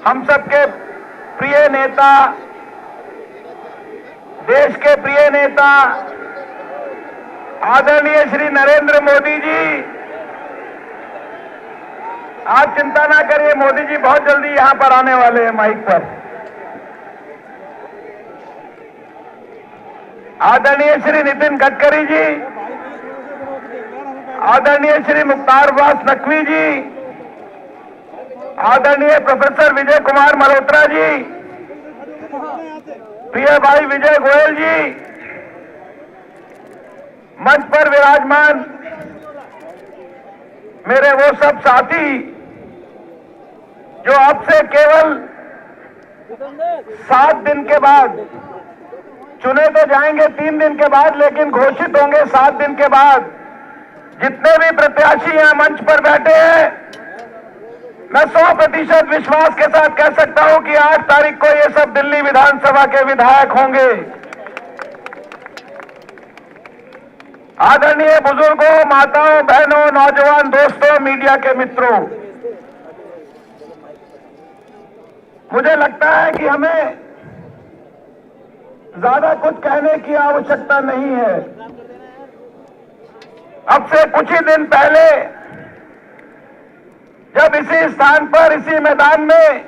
हम सबके प्रिय नेता, देश के प्रिय नेता आदरणीय श्री नरेंद्र मोदी जी, आप चिंता ना करिए, मोदी जी बहुत जल्दी यहां पर आने वाले हैं माइक पर। आदरणीय श्री नितिन गडकरी जी, आदरणीय श्री मुख्तार अब्बास नकवी जी, आदरणीय प्रोफेसर विजय कुमार मल्होत्रा जी, प्रिय भाई विजय गोयल जी, मंच पर विराजमान मेरे वो सब साथी जो अब से केवल 7 दिन के बाद, चुने तो जाएंगे 3 दिन के बाद, लेकिन घोषित होंगे 7 दिन के बाद। जितने भी प्रत्याशी यहां मंच पर बैठे हैं, मैं 100% विश्वास के साथ कह सकता हूं कि 8 तारीख को ये सब दिल्ली विधानसभा के विधायक होंगे। आदरणीय बुजुर्गों, माताओं, बहनों, नौजवान दोस्तों, मीडिया के मित्रों, मुझे लगता है कि हमें ज्यादा कुछ कहने की आवश्यकता नहीं है। अब से कुछ ही दिन पहले जब इसी स्थान पर, इसी मैदान में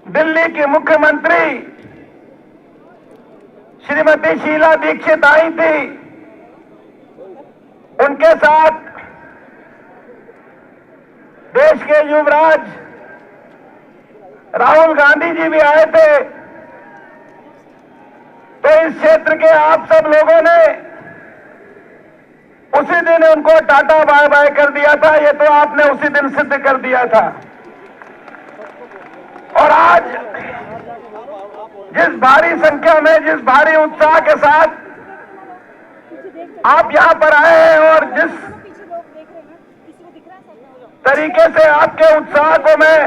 दिल्ली की मुख्यमंत्री श्रीमती शीला दीक्षित आई थी, उनके साथ देश के युवराज राहुल गांधी जी भी आए थे। तो इस क्षेत्र के आप सब लोगों ने उसी दिन उनको टाटा बाय बाय कर दिया था। ये तो आपने उसी दिन सिद्ध कर दिया था। और आज जिस भारी संख्या में, जिस भारी उत्साह के साथ आप यहां पर आए हैं और जिस तरीके से आपके उत्साह को मैं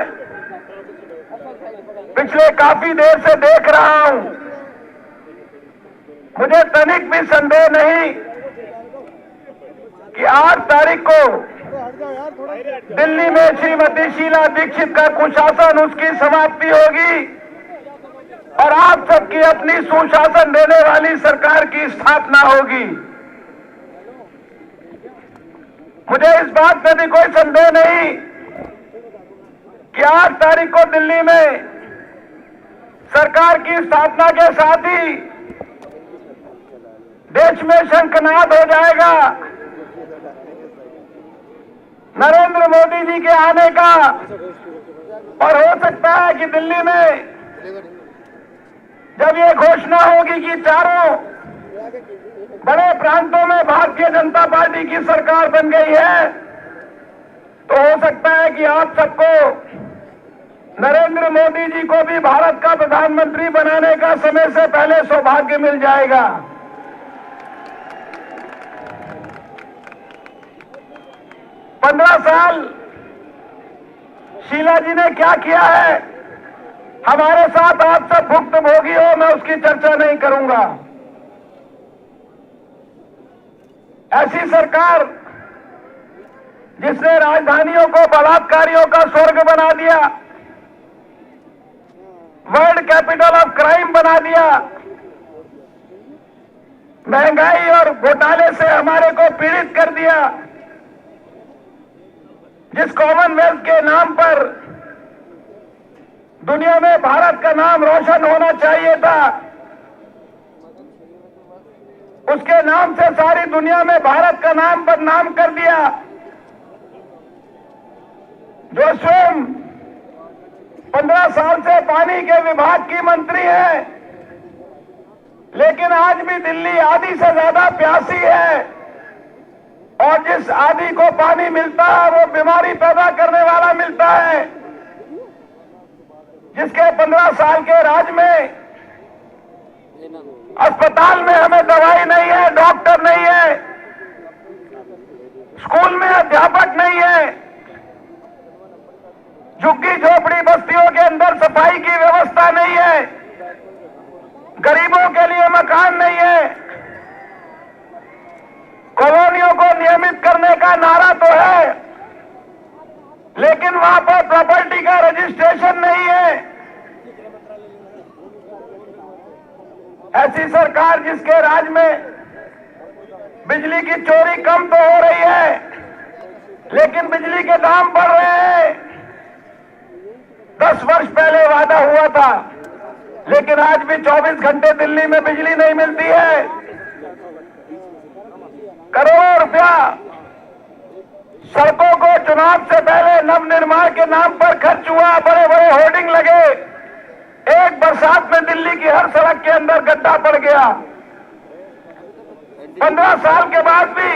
पिछले काफी देर से देख रहा हूं, मुझे तनिक भी संदेह नहीं कि 8 तारीख को दिल्ली में श्रीमती शीला दीक्षित का कुशासन, उसकी समाप्ति होगी और आप सबकी अपनी सुशासन देने वाली सरकार की स्थापना होगी। मुझे इस बात में भी कोई संदेह नहीं कि 8 तारीख को दिल्ली में सरकार की स्थापना के साथ ही देश में शंखनाद हो जाएगा नरेंद्र मोदी जी के आने का। और हो सकता है कि दिल्ली में जब ये घोषणा होगी कि चारों बड़े प्रांतों में भारतीय जनता पार्टी की सरकार बन गई है, तो हो सकता है कि आप सबको, नरेंद्र मोदी जी को भी भारत का प्रधानमंत्री बनाने का समय से पहले सौभाग्य मिल जाएगा। पंद्रह साल शीला जी ने क्या किया है हमारे साथ, आप सब भुक्तभोगी हो, मैं उसकी चर्चा नहीं करूंगा। ऐसी सरकार जिसने राजधानियों को बलात्कारियों का स्वर्ग बना दिया, वर्ल्ड कैपिटल ऑफ क्राइम बना दिया, महंगाई और घोटाले से हमारे को पीड़ित कर दिया, जिस कॉमनवेल्थ के नाम पर दुनिया में भारत का नाम रोशन होना चाहिए था, उसके नाम से सारी दुनिया में भारत का नाम बदनाम कर दिया। जो स्वयं 15 साल से पानी के विभाग की मंत्री है, लेकिन आज भी दिल्ली आधी से ज्यादा प्यासी है, और जिस आदि को पानी मिलता है वो बीमारी पैदा करने वाला मिलता है। जिसके 15 साल के राज में अस्पताल में हमें दवाई नहीं है, डॉक्टर नहीं है, स्कूल में अध्यापक नहीं है, झुग्गी झोपड़ी बस्तियों के अंदर सफाई की व्यवस्था नहीं है, गरीबों के लिए मकान नहीं है, कॉलोनियों को नियमित करने का नारा तो है, लेकिन वहां पर प्रॉपर्टी का रजिस्ट्रेशन नहीं है। ऐसी सरकार जिसके राज में बिजली की चोरी कम तो हो रही है, लेकिन बिजली के दाम बढ़ रहे हैं। 10 वर्ष पहले वादा हुआ था, लेकिन आज भी 24 घंटे दिल्ली में बिजली नहीं मिलती है। करोड़ों रुपया सड़कों को चुनाव से पहले नवनिर्माण के नाम पर खर्च हुआ, बड़े बड़े होर्डिंग लगे। एक बरसात में दिल्ली की हर सड़क के अंदर गड्ढा पड़ गया। 15 साल के बाद भी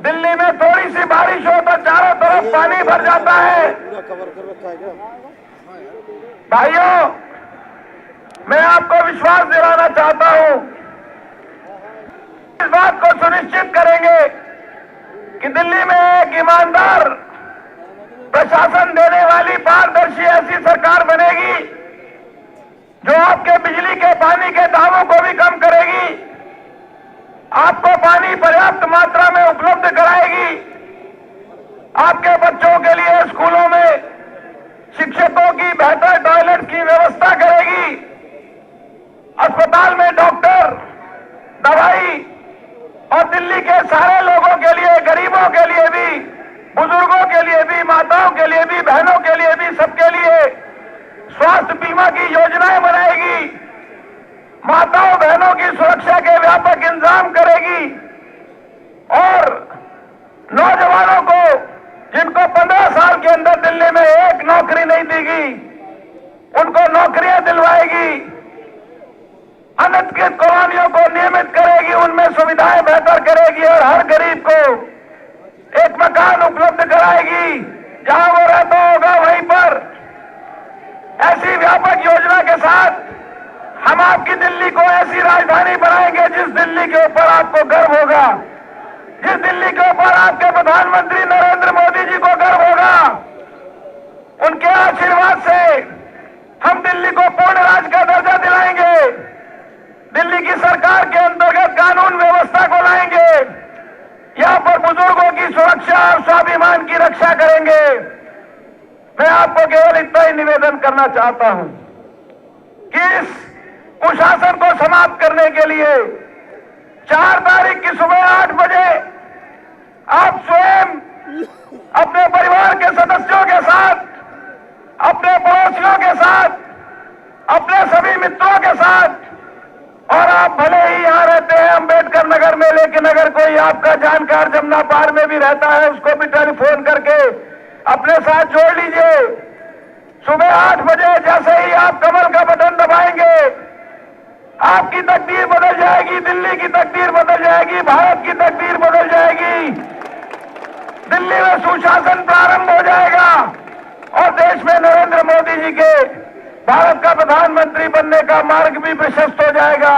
दिल्ली में थोड़ी सी बारिश हो तो चारों तरफ पानी भर जाता है। भाइयों, मैं आपको विश्वास दिलाना चाहता हूं, इस बात को सुनिश्चित करेंगे कि दिल्ली में एक ईमानदार प्रशासन देने वाली पारदर्शी ऐसी सरकार बनेगी जो आपके बिजली के पानी के दामों को भी कम करेगी, आपको पानी पर्याप्त मात्रा में उपलब्ध कराएगी, आपके बच्चों के लिए स्कूलों में शिक्षकों की बेहतर टॉयलेट की व्यवस्था करेगी, अस्पताल में डॉक्टर, दवाई और दिल्ली के सारे लोगों के लिए, गरीबों के लिए भी, बुजुर्गों के लिए भी, माताओं के लिए भी, बहनों के लिए भी, सबके लिए स्वास्थ्य बीमा की योजनाएं बनाएगी, माताओं बहनों की सुरक्षा के व्यापक इंतजाम करेगी और नौजवानों को जिनको 15 साल के अंदर दिल्ली में एक नौकरी नहीं दी गई, उनको नौकरियां दिलवाएगी, अनधिकृत कॉलोनियों को नियमित करेगी, उनमें सुविधाएं बेहतर करेगी और हर गरीब को एक मकान उपलब्ध कराएगी जहां वो रहता होगा वहीं पर। ऐसी व्यापक योजना के साथ हम आपकी दिल्ली को ऐसी राजधानी बनाएंगे जिस दिल्ली के ऊपर आपको गर्व होगा, जिस दिल्ली के ऊपर आपके प्रधानमंत्री नरेंद्र मोदी जी को गर्व होगा। उनके आशीर्वाद से हम दिल्ली को पूर्ण राज्य का दर्जा दिलाएंगे, दिल्ली की सरकार के अंतर्गत कानून व्यवस्था को लाएंगे, यहां पर बुजुर्गों की सुरक्षा और स्वाभिमान की रक्षा करेंगे। मैं आपको केवल इतना ही निवेदन करना चाहता हूं कि इस कुशासन को समाप्त करने के लिए 4 तारीख की सुबह 8 बजे आप स्वयं अपने परिवार के सदस्यों के साथ, अपने पड़ोसियों के साथ, अपने सभी मित्रों के साथ, और आप भले ही यहां रहते हैं अंबेडकर नगर में, लेकिन अगर कोई आपका जानकार जमुना पार में भी रहता है उसको भी टेलीफोन करके अपने साथ जोड़ लीजिए। सुबह 8 बजे जैसे ही आप कमल का बटन दबाएंगे, आपकी तकदीर बदल जाएगी, दिल्ली की तकदीर बदल जाएगी, भारत की तकदीर बदल जाएगी। दिल्ली में सुशासन प्रारंभ हो जाएगा और देश में नरेंद्र मोदी जी के भारत का प्रधानमंत्री बनने का मार्ग भी प्रशस्त हो जाएगा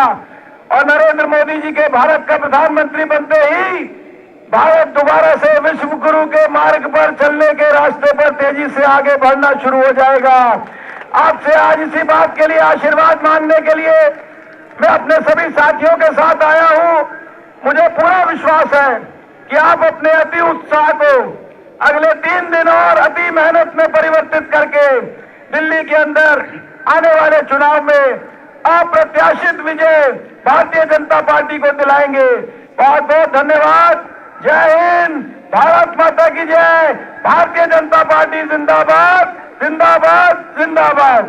और नरेंद्र मोदी जी के भारत का प्रधानमंत्री बनते ही भारत दोबारा से विश्व गुरु के मार्ग पर चलने के रास्ते पर तेजी से आगे बढ़ना शुरू हो जाएगा। आपसे आज इसी बात के लिए आशीर्वाद मांगने के लिए मैं अपने सभी साथियों के साथ आया हूं। मुझे पूरा विश्वास है कि आप अपने अति उत्साह को अगले 3 दिन और अति मेहनत में परिवर्तित करके दिल्ली के अंदर आने वाले चुनाव में अप्रत्याशित विजय भारतीय जनता पार्टी को दिलाएंगे। बहुत बहुत धन्यवाद। जय हिंद, भारत माता की जय। भारतीय जनता पार्टी जिंदाबाद, जिंदाबाद, जिंदाबाद।